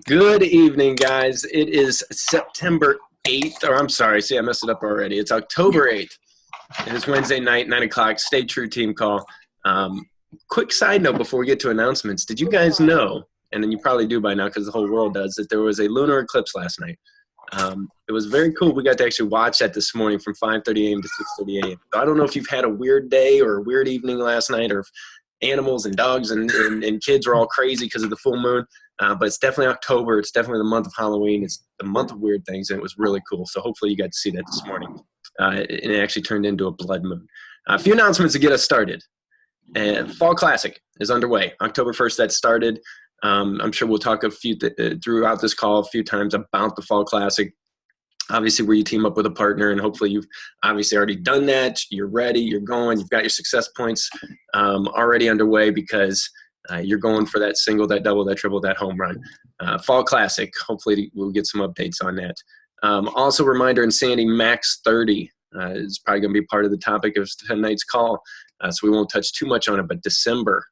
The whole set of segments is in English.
Good evening, guys. It is September 8th, or I'm sorry, see, I messed it up already. It's October 8th. It is Wednesday night, 9 o'clock, Stay True team call. Quick side note before we get to announcements. Did you guys know, and then you probably do by now because the whole world does, that there was a lunar eclipse last night? It was very cool. We got to actually watch that this morning from 5:30 a.m. to 6:30 a.m. So I don't know if you've had a weird day or a weird evening last night, or if animals and dogs and kids are all crazy because of the full moon. But it's definitely October. It's definitely the month of Halloween. It's the month of weird things, and it was really cool. So hopefully you got to see that this morning. And it actually turned into a blood moon. A few announcements to get us started. Fall Classic is underway. October 1st, that started. I'm sure we'll talk throughout this call a few times about the Fall Classic. Obviously, where you team up with a partner, and hopefully you've obviously already done that. You're ready. You're going. You've got your success points already underway because you're going for that single, that double, that triple, that home run. Fall Classic. Hopefully we'll get some updates on that. Also, reminder, Insanity Max 30 is probably going to be part of the topic of tonight's call, so we won't touch too much on it. But December,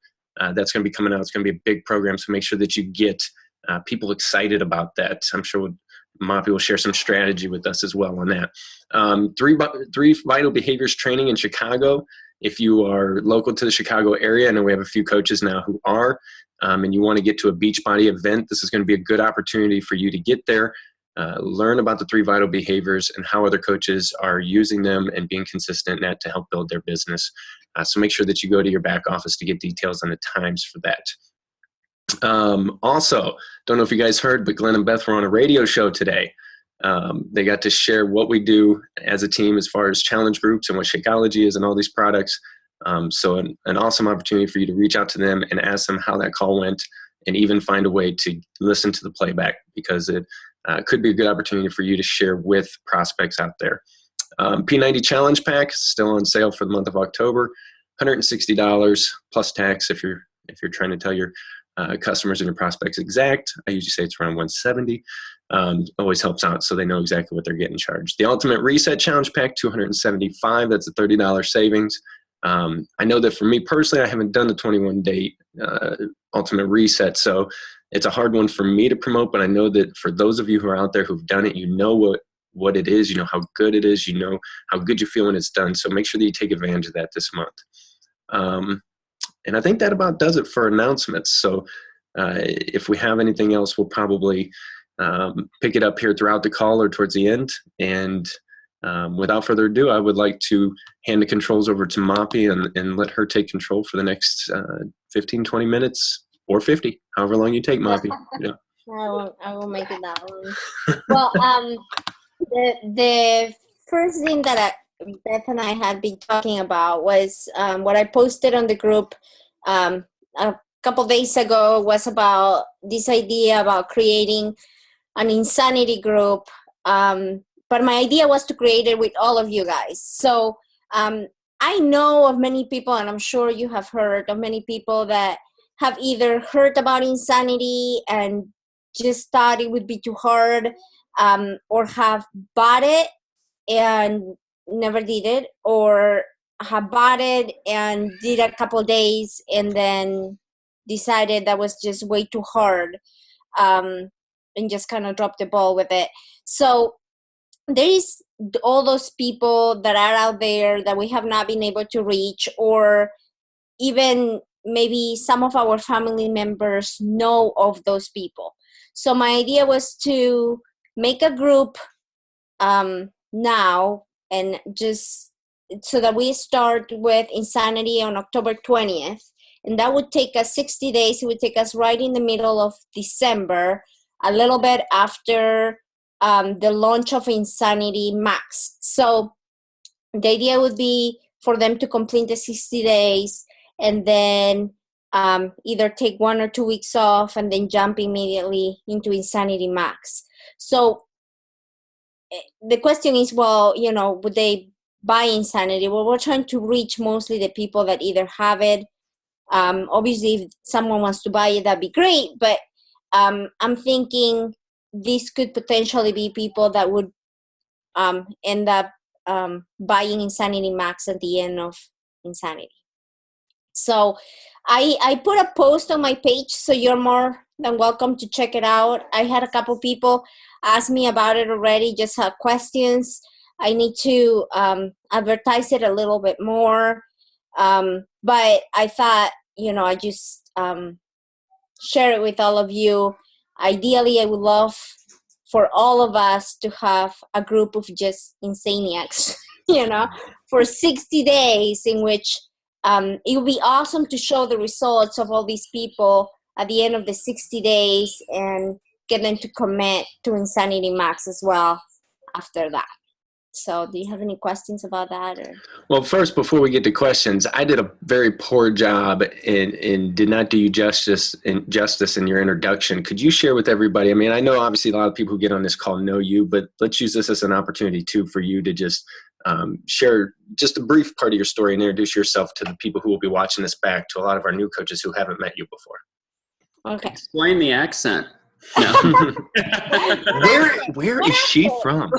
that's going to be coming out. It's going to be a big program, so make sure that you get people excited about that. I'm sure Moppy will share some strategy with us as well on that. Three vital behaviors training in Chicago. If you are local to the Chicago area, I know we have a few coaches now who are, and you want to get to a Beachbody event, this is going to be a good opportunity for you to get there, learn about the three vital behaviors and how other coaches are using them and being consistent in that to help build their business. So make sure that you go to your back office to get details on the times for that. Also, don't know if you guys heard, but Glenn and Beth were on a radio show today. They got to share what we do as a team as far as challenge groups and what Shakeology is and all these products. So an awesome opportunity for you to reach out to them and ask them how that call went, and even find a way to listen to the playback, because it could be a good opportunity for you to share with prospects out there. P90 Challenge Pack is still on sale for the month of October, $160 plus tax if you're trying to tell your customers and your prospects exact. I usually say it's around $170. Always helps out so they know exactly what they're getting charged. The Ultimate Reset Challenge Pack, $275. That's a $30 savings. I know that for me personally, I haven't done the 21-day Ultimate Reset, so it's a hard one for me to promote, but I know that for those of you who are out there who've done it, you know what it is, you know how good it is, you know how good you feel when it's done, so make sure that you take advantage of that this month. And I think that about does it for announcements. So if we have anything else, we'll probably pick it up here throughout the call or towards the end. And without further ado, I would like to hand the controls over to Moppy and let her take control for the next 15, 20 minutes or 50, however long you take, Moppy. Yeah. I will make it that long. Well, the first thing that Beth and I had been talking about was what I posted on the group a couple days ago, was about this idea about creating an insanity group. But my idea was to create it with all of you guys. So I know of many people, and I'm sure you have heard of many people that have either heard about insanity and just thought it would be too hard, or have bought it and never did it, or have bought it and did a couple days and then decided that was just way too hard, and just kind of dropped the ball with it. So there is all those people that are out there that we have not been able to reach, or even maybe some of our family members know of those people. So my idea was to make a group now, and just so that we start with Insanity on October 20th. And that would take us 60 days. It would take us right in the middle of December, a little bit after the launch of Insanity Max. So the idea would be for them to complete the 60 days and then either take 1 or 2 weeks off and then jump immediately into Insanity Max. So the question is, well, would they buy Insanity? Well, we're trying to reach mostly the people that either have it. Obviously, if someone wants to buy it, that'd be great. But I'm thinking this could potentially be people that would end up buying Insanity Max at the end of Insanity. So I put a post on my page, so you're more then welcome to check it out. I had a couple people ask me about it already, just have questions. I need to advertise it a little bit more. But I thought, I just share it with all of you. Ideally, I would love for all of us to have a group of just insaniacs, for 60 days in which it would be awesome to show the results of all these people at the end of the 60 days and get them to commit to Insanity Max as well after that. So do you have any questions about that? Or? Well, first, before we get to questions, I did a very poor job and did not do you justice in your introduction. Could you share with everybody? I mean, I know obviously a lot of people who get on this call know you, but let's use this as an opportunity too for you to just share just a brief part of your story and introduce yourself to the people who will be watching this back, to a lot of our new coaches who haven't met you before. Okay. Explain the accent. No. Where is she from?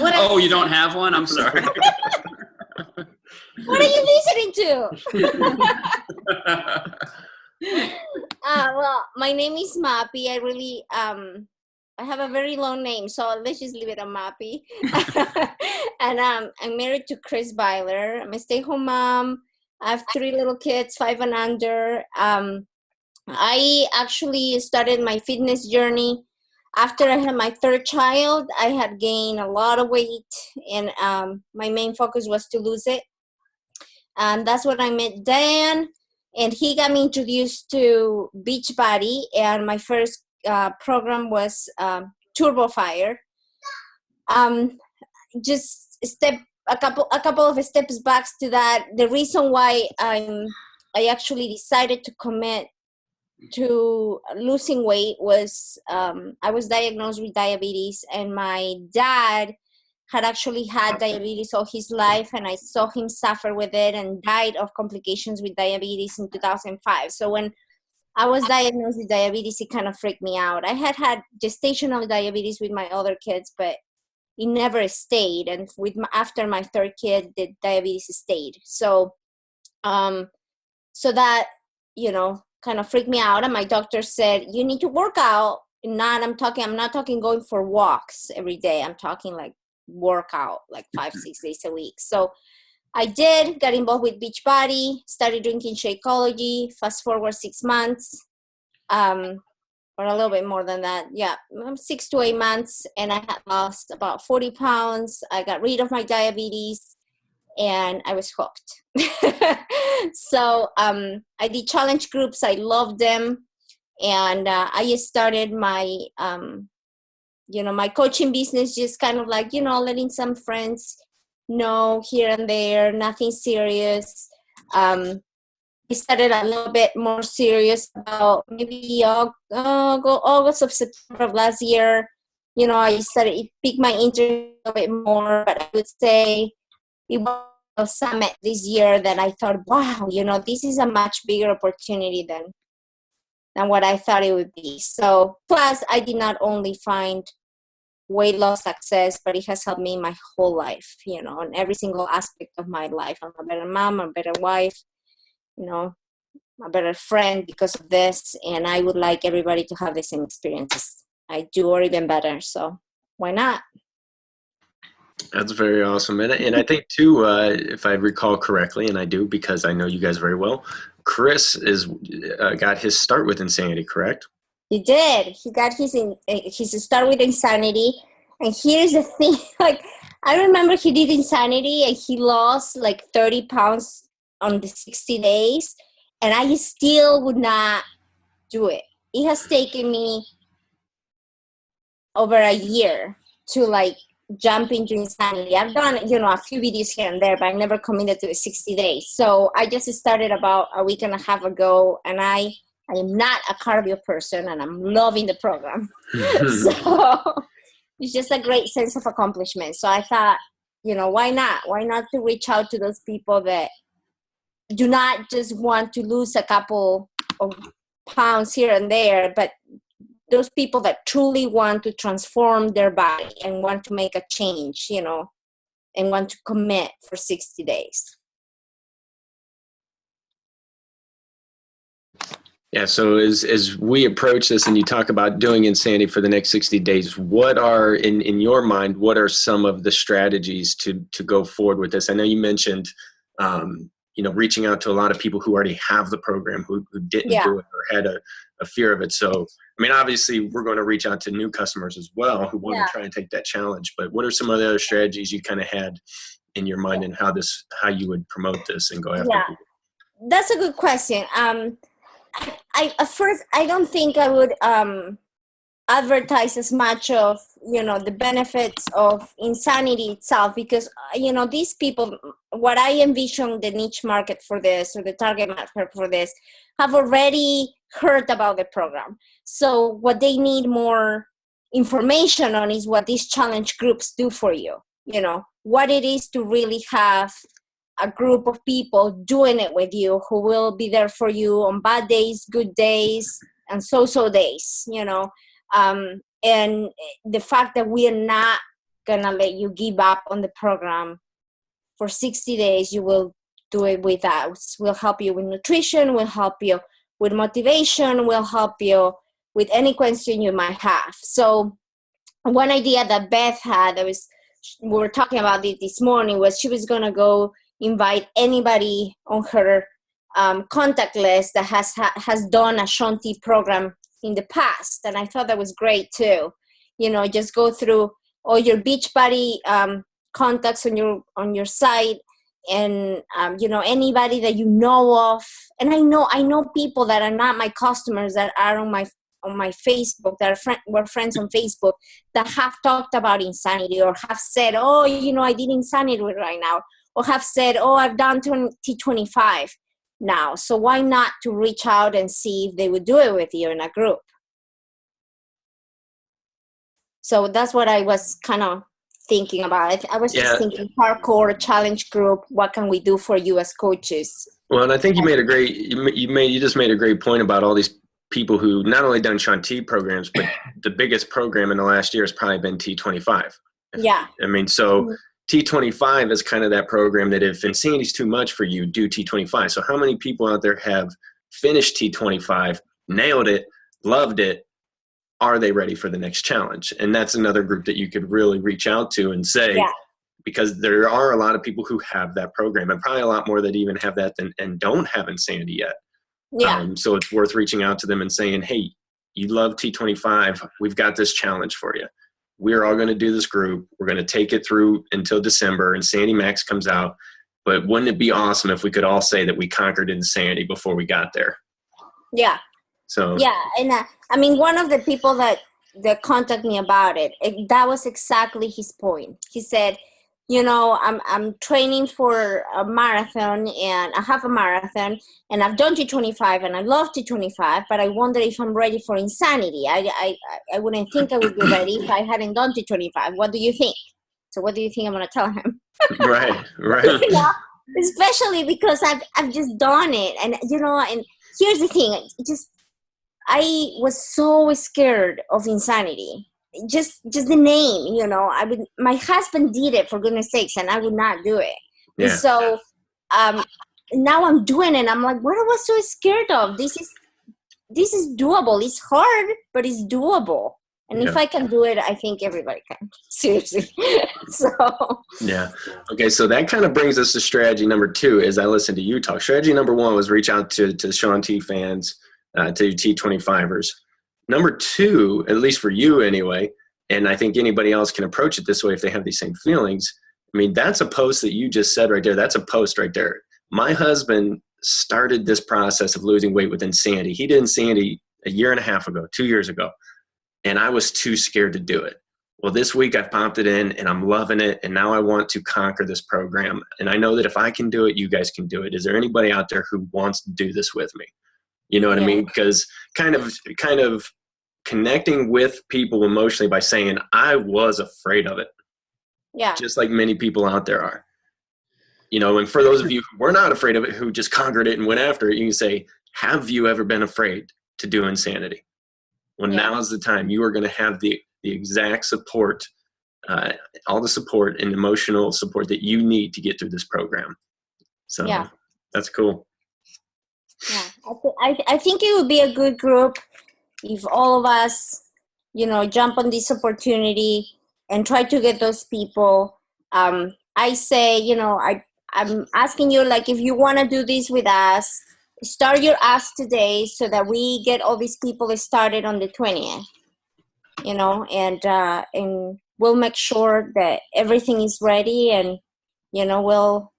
Oh, you don't have one? I'm sorry. What are you listening to? Well, my name is Mappy. I really, I have a very long name, so let's just leave it on Mappy. And I'm married to Chris Byler. I'm a stay-home mom. I have 3 little kids, 5 and under. I actually started my fitness journey after I had my 3rd child. I had gained a lot of weight, and my main focus was to lose it. And that's when I met Dan, and he got me introduced to Beachbody, and my first program was Turbo Fire. Just a couple of steps back to that. The reason why I actually decided to commit to losing weight was I was diagnosed with diabetes, and my dad had actually had diabetes all his life, and I saw him suffer with it and died of complications with diabetes in 2005. So when I was diagnosed with diabetes, it kind of freaked me out. I had gestational diabetes with my other kids, but it never stayed, and after my 3rd kid, the diabetes stayed. So so that kind of freaked me out, and my doctor said, you need to work out. I'm not talking going for walks every day. I'm talking like workout like 5-6 days a week. So I got involved with Beachbody, started drinking Shakeology. Fast forward 6 months, or a little bit more than that. Yeah, 6 to 8 months, and I had lost about 40 pounds. I got rid of my diabetes, and I was hooked. So I did challenge groups. I loved them. And I just started my, my coaching business, just kind of like, letting some friends know here and there, nothing serious. I started a little bit more serious about maybe August of September of last year. It piqued my interest a little bit more, but I would say it was a summit this year that I thought, wow, this is a much bigger opportunity than what I thought it would be. So plus I did not only find weight loss success, but it has helped me my whole life, on every single aspect of my life. I'm a better mom, a better wife, a better friend because of this. And I would like everybody to have the same experiences I do, or even better. So why not? That's very awesome. And I think, too, if I recall correctly, and I do because I know you guys very well, Chris got his start with Insanity, correct? He did. He got his start with Insanity. And here's the thing. Like, I remember he did Insanity, and he lost like 30 pounds on the 60 days. And I still would not do it. It has taken me over a year to like jump into Insanity. I've done, a few videos here and there, but I never committed to the 60 days. So I just started about a week and a half ago, and I am not a cardio person, and I'm loving the program. So it's just a great sense of accomplishment. So I thought, why not? Why not to reach out to those people that do not just want to lose a couple of pounds here and there, but those people that truly want to transform their body and want to make a change, and want to commit for 60 days. Yeah. So as we approach this and you talk about doing Insanity for the next 60 days, what are in your mind, what are some of the strategies to go forward with this? I know you mentioned, reaching out to a lot of people who already have the program, who didn't Yeah. do it or had a fear of it. So, I mean, obviously we're going to reach out to new customers as well who want to try and take that challenge, but what are some of the other strategies you kind of had in your mind and how you would promote this and go after people? That's a good question. I at first I don't think I would advertise as much of the benefits of Insanity itself, because these people, what I envision the niche market for this, or the target market for this, have already heard about the program. So what they need more information on is what these challenge groups do for you, what it is to really have a group of people doing it with you, who will be there for you on bad days, good days, and so days, and the fact that we are not gonna let you give up on the program for 60 days. You will do it with us. We'll help you with nutrition, we'll help you with motivation, we'll help you with any question you might have. So one idea that Beth had, we were talking about it this morning, was she was gonna go invite anybody on her contact list that has done a Shanti program in the past. And I thought that was great too. Just go through all your Beachbody contacts on your site, and anybody that you know of. And I know people that are not my customers that are on my Facebook, that were friends on Facebook, that have talked about Insanity, or have said, oh, I did Insanity right now, or have said, oh, I've done T25 now. So why not to reach out and see if they would do it with you in a group? So that's what I was kind of thinking about. I was just thinking hardcore challenge group. What can we do for you as coaches? Well, and I think you just made a great point about all these people who not only done Shanti programs, but the biggest program in the last year has probably been T25. Yeah. I mean, so T25 is kind of that program that if Insanity is too much for you, do T25. So how many people out there have finished T25, nailed it, loved it? Are they ready for the next challenge? And that's another group that you could really reach out to and say, because there are a lot of people who have that program, and probably a lot more that even have that and don't have Insanity yet. Yeah. So it's worth reaching out to them and saying, hey, you love T25. We've got this challenge for you. We're all going to do this group. We're going to take it through until December, and Sandy Max comes out. But wouldn't it be awesome if we could all say that we conquered Insanity before we got there? Yeah. So and I mean, one of the people that contacted me about it, that was exactly his point. He said, I'm training for a marathon, and I have a marathon, and I've done T25, and I love T25, but I wonder if I'm ready for Insanity. I wouldn't think I would be ready if I hadn't done T25. What do you think? So what do you think I'm going to tell him? Right. Especially because I've just done it. And, and here's the thing. I was so scared of Insanity. Just the name, my husband did it, for goodness sakes, and I would not do it. Yeah. And so now I'm doing it. I'm like, what I was so scared of? This is doable. It's hard, but it's doable. And if I can do it, I think everybody can. Seriously. Yeah. Okay. So that kind of brings us to strategy number 2. As I listened to you talk, strategy number 1 was reach out to Sean T fans, to T25ers. Number 2, at least for you anyway, and I think anybody else can approach it this way if they have these same feelings. I mean, that's a post that you just said right there. That's a post right there. My husband started this process of losing weight with Insanity. He did Insanity a year and a half ago, 2 years ago, and I was too scared to do it. Well, this week I've popped it in and I'm loving it, and now I want to conquer this program. And I know that if I can do it, you guys can do it. Is there anybody out there who wants to do this with me? You know what I mean? Because kind of connecting with people emotionally by saying, I was afraid of it. Yeah. Just like many people out there are. And for those of you who were not afraid of it, who just conquered it and went after it, you can say, have you ever been afraid to do Insanity? Well, now is the time. You are going to have the exact support, all the support and emotional support that you need to get through this program. So that's cool. Yeah, I think it would be a good group if all of us, jump on this opportunity and try to get those people. I say, I'm asking you, like, if you want to do this with us, start your ask today so that we get all these people started on the 20th, and we'll make sure that everything is ready, and, we'll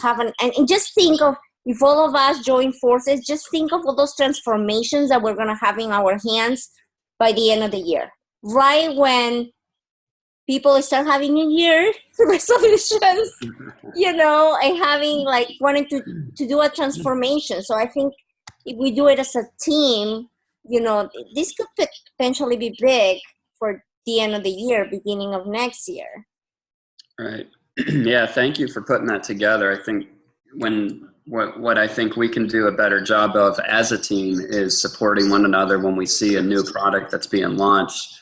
have and just think of, if all of us join forces, just think of all those transformations that we're going to have in our hands by the end of the year, right when people start having New Year resolutions, and having, like, wanting to do a transformation. So I think if we do it as a team, this could potentially be big for the end of the year, beginning of next year. Right. Yeah. Thank you for putting that together. I think what I think we can do a better job of as a team is supporting one another when we see a new product that's being launched,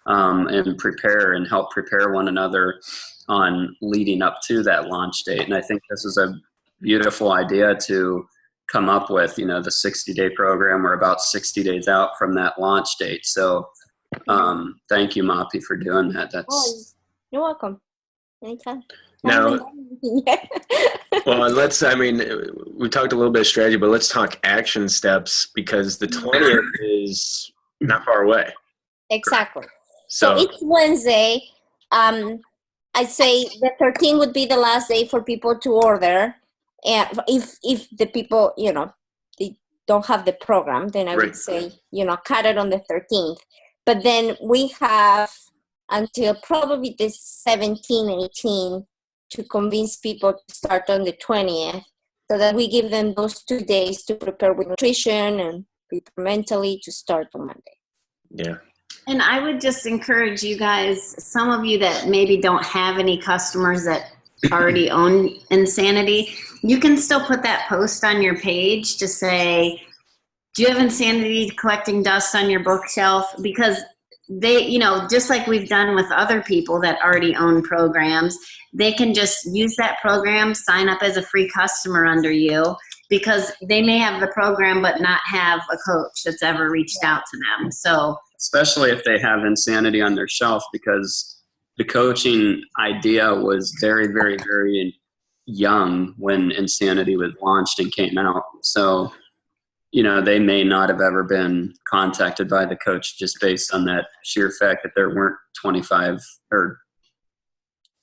and help prepare one another on leading up to that launch date. And I think this is a beautiful idea to come up with, the 60-day program. We're about 60 days out from that launch date. So thank you, Moppy, for doing that. You're welcome. Anytime. Now, well, we talked a little bit of strategy, but let's talk action steps, because the 20th is not far away. Exactly. So it's Wednesday. I'd say the 13th would be the last day for people to order. And if the people, they don't have the program, then I would say, cut it on the 13th. But then we have until probably the 17, 18 to convince people to start on the 20th, so that we give them those 2 days to prepare with nutrition and prepare mentally to start on Monday. Yeah. And I would just encourage you guys, some of you that maybe don't have any customers that already own Insanity, you can still put that post on your page to say, do you have Insanity collecting dust on your bookshelf? Because they, just like we've done with other people that already own programs, they can just use that program, sign up as a free customer under you, because they may have the program but not have a coach that's ever reached out to them. So especially if they have Insanity on their shelf, because the coaching idea was very, very, very young when Insanity was launched and came out. So, they may not have ever been contacted by the coach just based on that sheer fact that there weren't 25 or,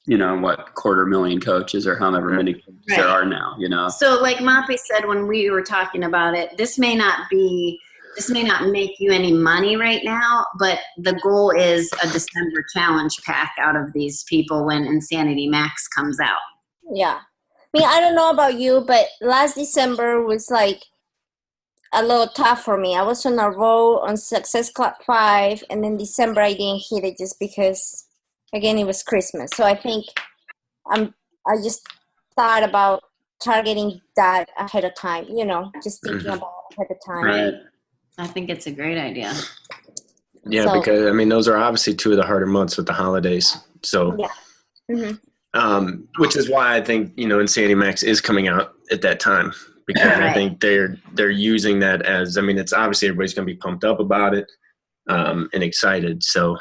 250,000 coaches or however many coaches there are now, So like Moppy said, when we were talking about it, this may not make you any money right now, but the goal is a December challenge pack out of these people when Insanity Max comes out. Yeah. I don't know about you, but last December was like a little tough for me. I was on a roll on Success Club 5, and then December I didn't hit it just because, again, it was Christmas. So I think I just thought about targeting that ahead of time, just thinking about it ahead of time. Right. I think it's a great idea. Yeah, because those are obviously two of the harder months with the holidays. So, yeah. Mm-hmm. Which is why I think Insanity Max is coming out at that time, because I think they're using that as, it's obviously everybody's going to be pumped up about it and excited. So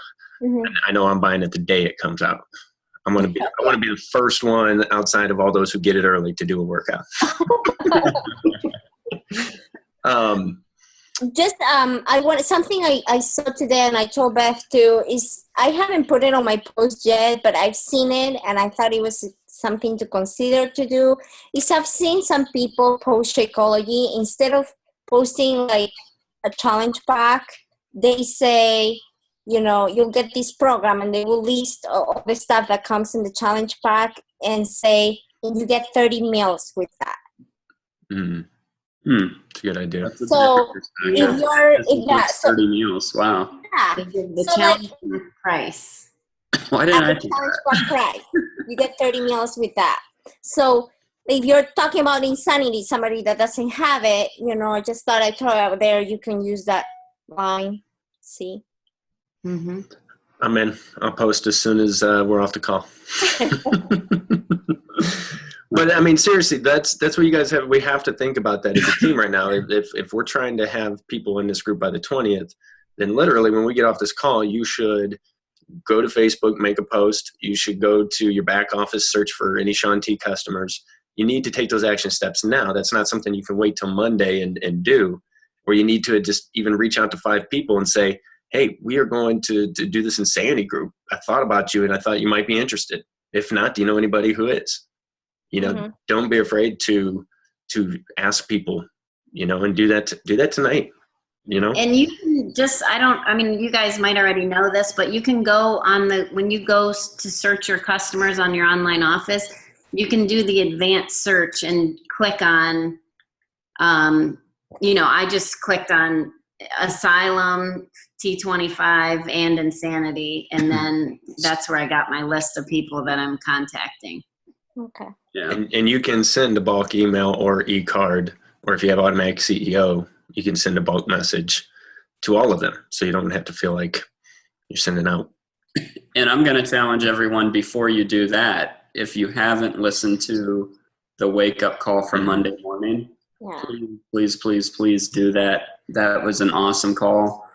I know I'm buying it the day it comes out. I want to be the first one outside of all those who get it early to do a workout. I want something I saw today, and I told Beth too, is I haven't put it on my post yet, but I've seen it and I thought it was something to consider to do. Is I've seen some people post Shakeology, instead of posting like a challenge pack, they say, you'll get this program, and they will list all the stuff that comes in the challenge pack and say, and you get 30 meals with that. It's a good idea. So if 30 meals, wow. Yeah. The challenge price. Why didn't I do that? Price. You get 30 meals with that. So if you're talking about Insanity, somebody that doesn't have it, I just thought I'd throw it out there. You can use that line. See? Mm-hmm. I'm in. I'll post as soon as we're off the call. But I mean, seriously, that's what you guys have. We have to think about that as a team right now. If we're trying to have people in this group by the 20th, then literally when we get off this call, you should go to Facebook, make a post. You should go to your back office, search for any Shaun T customers. You need to take those action steps now. That's not something you can wait till Monday and do, or you need to just even reach out to 5 people and say, hey, we are going to do this insanity group. I thought about you and I thought you might be interested. If not, do you know anybody who is? Don't be afraid to ask people, and do that tonight, And you can just, you guys might already know this, but you can go when you go to search your customers on your online office, you can do the advanced search and click on, I just clicked on Asylum, T25, and Insanity, and then that's where I got my list of people that I'm contacting. Okay. Yeah. And you can send a bulk email or e-card, or if you have automatic CEO, you can send a bulk message to all of them, so you don't have to feel like you're sending out. And I'm going to challenge everyone before you do that. If you haven't listened to the wake up call from Monday morning, please do that. That was an awesome call.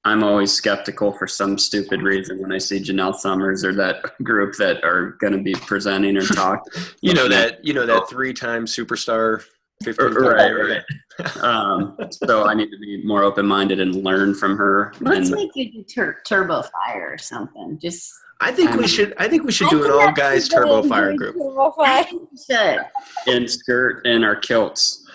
I'm always skeptical for some stupid reason when I see Janelle Summers or that group that are going to be presenting or talking. that 3-time superstar. 15 right. So I need to be more open-minded and learn from her. Let's make you do Turbo Fire or something. I think we should do an all guys Turbo Fire group. I think we should. In skirt and our kilts.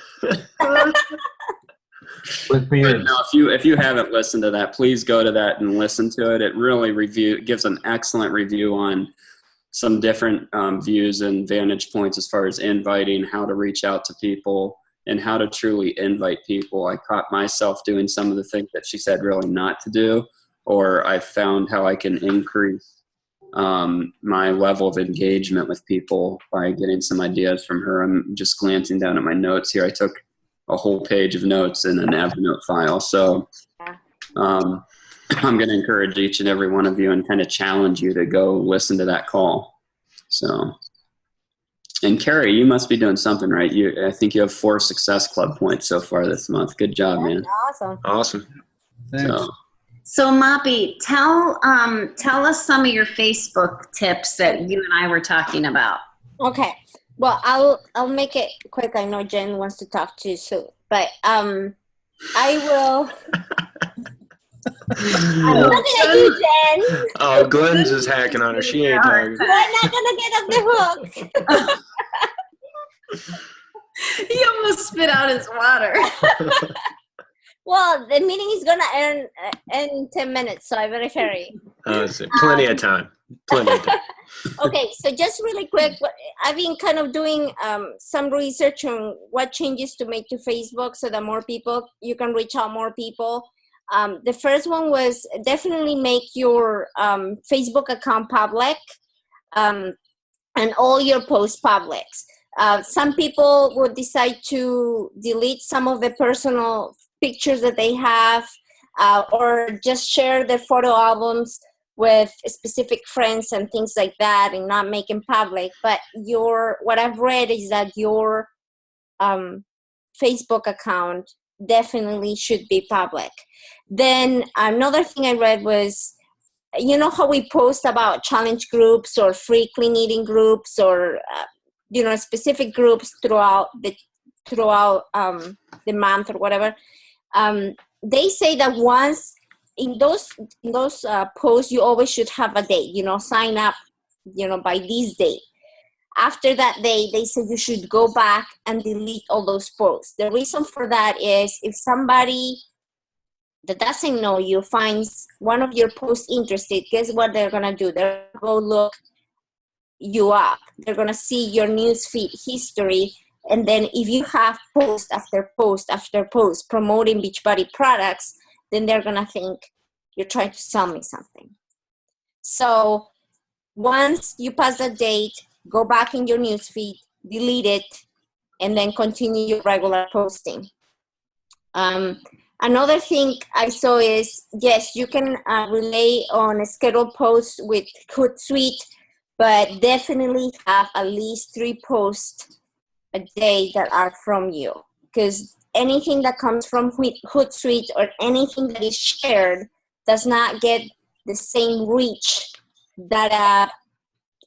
With beards. No, if you haven't listened to that, please go to that and listen to it. It really gives an excellent review on some different views and vantage points as far as inviting, how to reach out to people, and how to truly invite people. I caught myself doing some of the things that she said really not to do, or I found how I can increase my level of engagement with people by getting some ideas from her. I'm just glancing down at my notes here. I took a whole page of notes in an Evernote file. So I'm going to encourage each and every one of you and kind of challenge you to go listen to that call. So, and Carrie, you must be doing something right. I think you have 4 Success Club points so far this month. Good job, man. Awesome. Thanks. So Moppy, tell us some of your Facebook tips that you and I were talking about. Okay. Well, I'll make it quick. I know Jen wants to talk to you soon, but I will. I'm looking at you, Jen. Oh, Glenn's just hacking on her. She ain't talking. We're not gonna get off the hook. He almost spit out his water. Well, the meeting is gonna end in 10 minutes, so I better hurry. Plenty of time. Okay, so just really quick, I've been kind of doing some research on what changes to make to Facebook so that you can reach out more people. The first one was definitely make your Facebook account public and all your posts public. Some people would decide to delete some of the personal pictures that they have or just share their photo albums with specific friends and things like that and not make them public. But what I've read is that your Facebook account definitely should be public. Then another thing I read was, how we post about challenge groups or free clean eating groups or specific groups throughout the month or whatever. They say that once in those posts, you always should have a date, sign up, by this date. After that day, they say you should go back and delete all those posts. The reason for that is if somebody that doesn't know you finds one of your posts interested, guess what they're going to do? They're going to go look you up. They're going to see your newsfeed history. And then if you have post after post after post promoting Beachbody products, then they're going to think you're trying to sell me something. So once you pass that date, go back in your newsfeed, delete it, and then continue your regular posting. Another thing I saw is, yes, you can relay on a scheduled post with Hootsuite but definitely have at least 3 posts a day that are from you, because anything that comes from Hootsuite or anything that is shared does not get the same reach that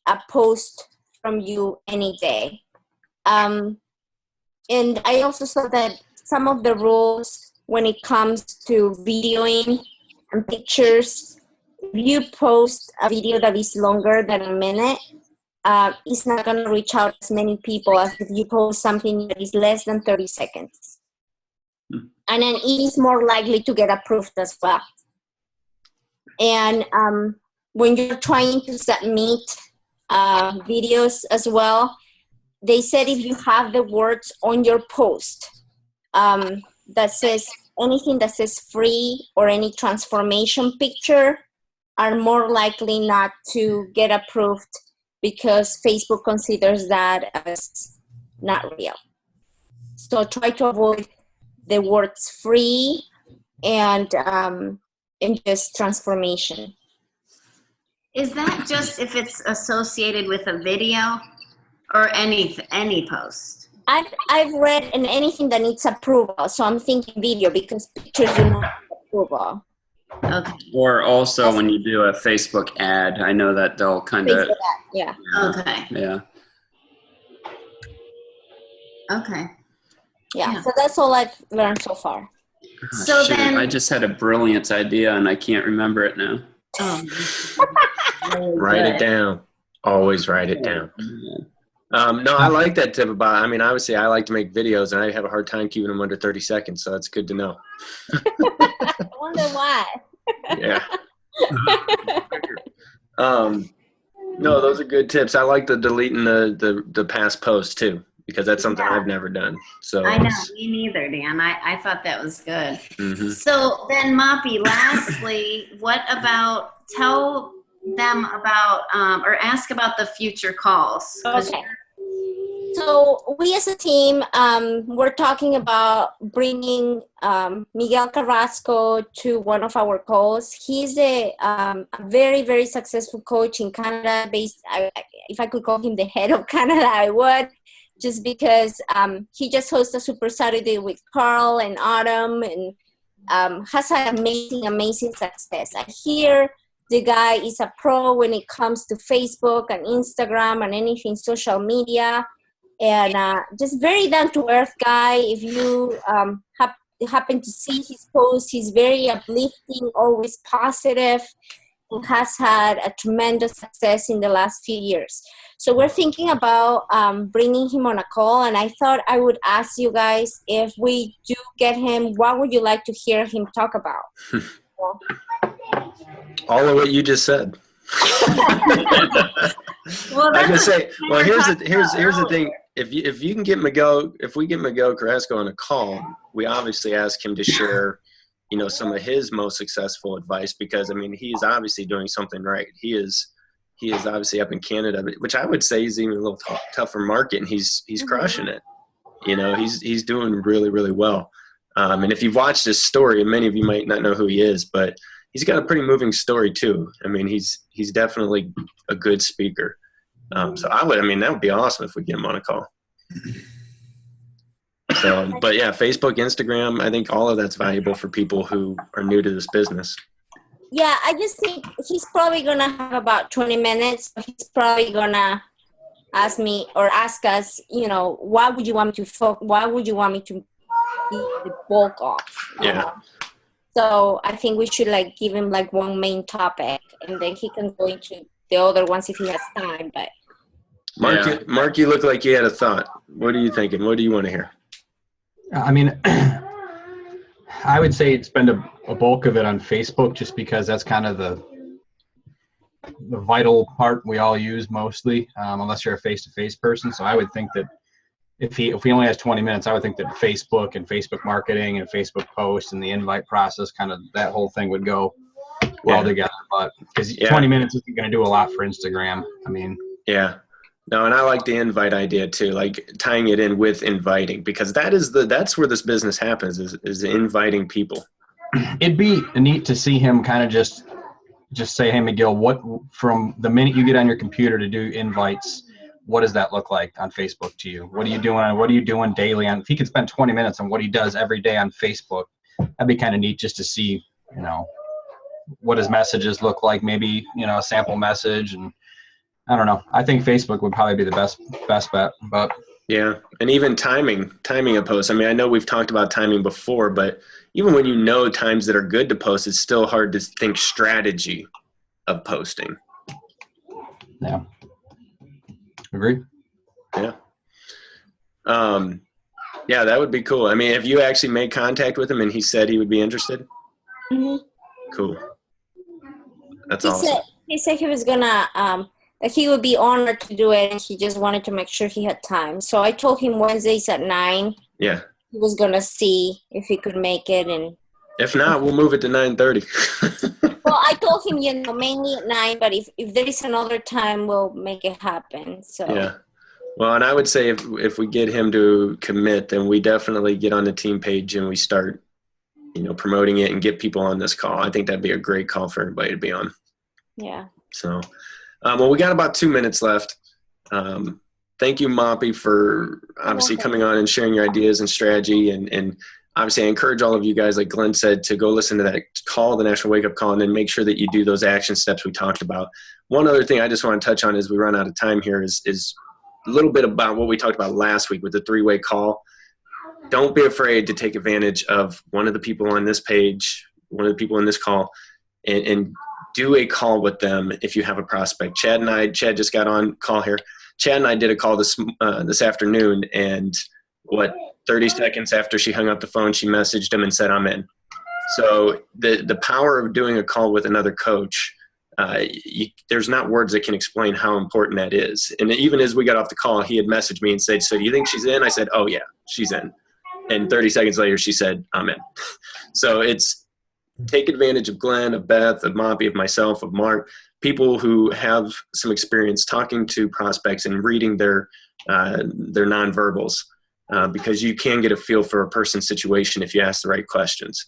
a post from you any day. And I also saw that some of the rules when it comes to videoing and pictures, if you post a video that is longer than a minute, it's not going to reach out as many people as if you post something that is less than 30 seconds. And then it is more likely to get approved as well. And when you're trying to submit videos as well, they said if you have the words on your post that says anything that says free or any transformation picture are more likely not to get approved because Facebook considers that as not real. So try to avoid the words free and just transformation. Is that just if it's associated with a video or any post? I've read in anything that needs approval, so I'm thinking video because pictures do not need approval. Okay. Or also when you do a Facebook ad, I know that they'll kind of. Yeah. Okay. Yeah. Okay. Yeah. So that's all I've learned so far. So Shoot, then, I just had a brilliant idea and I can't remember it now. Write it down. Always write it down. No, I like that tip about, I mean, obviously I like to make videos and I have a hard time keeping them under 30 seconds. So that's good to know. I wonder why. Yeah. No, those are good tips. I like the deleting the past posts too, because that's something I've never done. So I know, me neither, Dan. I thought that was good. Mm-hmm. So then, Moppy, lastly, what about, tell them about, or ask about the future calls. Okay. So we as a team, we're talking about bringing Miguel Carrasco to one of our calls. He's a very, very successful coach in Canada. If I could call him the head of Canada, I would, just because he just hosted a Super Saturday with Carl and Autumn and has had amazing success. I hear the guy is a pro when it comes to Facebook and Instagram and anything social media. And just very down-to-earth guy. If you happen to see his posts, he's very uplifting, always positive, and has had a tremendous success in the last few years. So we're thinking about bringing him on a call, and I thought I would ask you guys, if we do get him, what would you like to hear him talk about? All of what you just said. Well, I can say, well, here's the thing. If you can get Miguel, if we get Miguel Carrasco on a call, we obviously ask him to share, some of his most successful advice, because I mean, he is obviously doing something right. He is obviously up in Canada, which I would say is even a little tougher market, and he's crushing it. He's doing really, really well. And if you've watched his story, and many of you might not know who he is, but he's got a pretty moving story too. I mean, he's definitely a good speaker. So that would be awesome if we get him on a call. So, but yeah, Facebook, Instagram, I think all of that's valuable for people who are new to this business. Yeah, I just think he's probably going to have about 20 minutes. He's probably going to ask me or ask us, why would you want me to be the bulk of? Yeah. So I think we should give him one main topic, and then he can go into the other ones if he has time. But Mark, you look like you had a thought. What are you thinking? What do you want to hear? I mean, I would say spend a bulk of it on Facebook, just because that's kind of the vital part we all use mostly, unless you're a face-to-face person. So I would think that if he only has 20 minutes, I would think that Facebook and Facebook marketing and Facebook posts and the invite process, kind of that whole thing would go well together. But because 20 minutes isn't going to do a lot for Instagram. I mean, yeah. No, and I like the invite idea too, like tying it in with inviting, because that's where this business happens, is inviting people. It'd be neat to see him kind of just just say, hey, Miguel, what from the minute you get on your computer to do invites, what does that look like on Facebook to you? What are you doing? What are you doing daily on? If he could spend 20 minutes on what he does every day on Facebook, that'd be kind of neat just to see, what his messages look like. Maybe, a sample message, and I don't know. I think Facebook would probably be the best bet, but. Yeah, and even timing a post. I mean, I know we've talked about timing before, but even when you know times that are good to post, it's still hard to think strategy of posting. Yeah. Agree? Yeah. Yeah, that would be cool. I mean, have you actually made contact with him and he said he would be interested? Mm-hmm. Cool. That's awesome. He said he was gonna that he would be honored to do it, and he just wanted to make sure he had time. So I told him Wednesdays at 9. Yeah. He was gonna see if he could make it, and if not, we'll move it to 9:30. well, I told him, mainly at 9, but if there is another time, we'll make it happen. So yeah. Well, and I would say if we get him to commit, then we definitely get on the team page and we start, promoting it and get people on this call. I think that'd be a great call for everybody to be on. Yeah. So, well, we got about 2 minutes left. Thank you, Moppy, for obviously coming on and sharing your ideas and strategy. And obviously, I encourage all of you guys, like Glenn said, to go listen to that call, the National Wake Up Call, and then make sure that you do those action steps we talked about. One other thing I just want to touch on as we run out of time here is a little bit about what we talked about last week with the 3-way call. Don't be afraid to take advantage of one of the people on this page, one of the people in this call, and do a call with them if you have a prospect. Chad just got on call here. Chad and I did a call this afternoon, and 30 seconds after she hung up the phone, she messaged him and said, I'm in. So the power of doing a call with another coach, there's not words that can explain how important that is. And even as we got off the call, he had messaged me and said, so do you think she's in? I said, oh, yeah, she's in. And 30 seconds later, she said, I'm in. So take advantage of Glenn, of Beth, of Moppy, of myself, of Mark, people who have some experience talking to prospects and reading their nonverbals, because you can get a feel for a person's situation if you ask the right questions.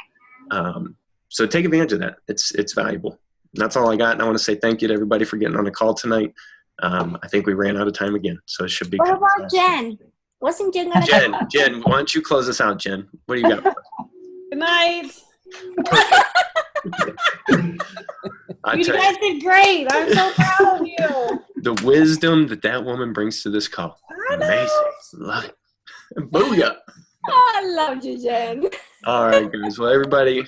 So take advantage of that. It's valuable. And that's all I got. And I want to say thank you to everybody for getting on the call tonight. I think we ran out of time again, so it should be. What about Jen? Wasn't Jen going to Jen, why don't you close us out, Jen? What do you got for us? Good night. You guys did great. I'm so proud of you. The wisdom that woman brings to this call. Amazing. Love it. Booyah. Oh, I love you, Jen. All right, guys. Well, everybody,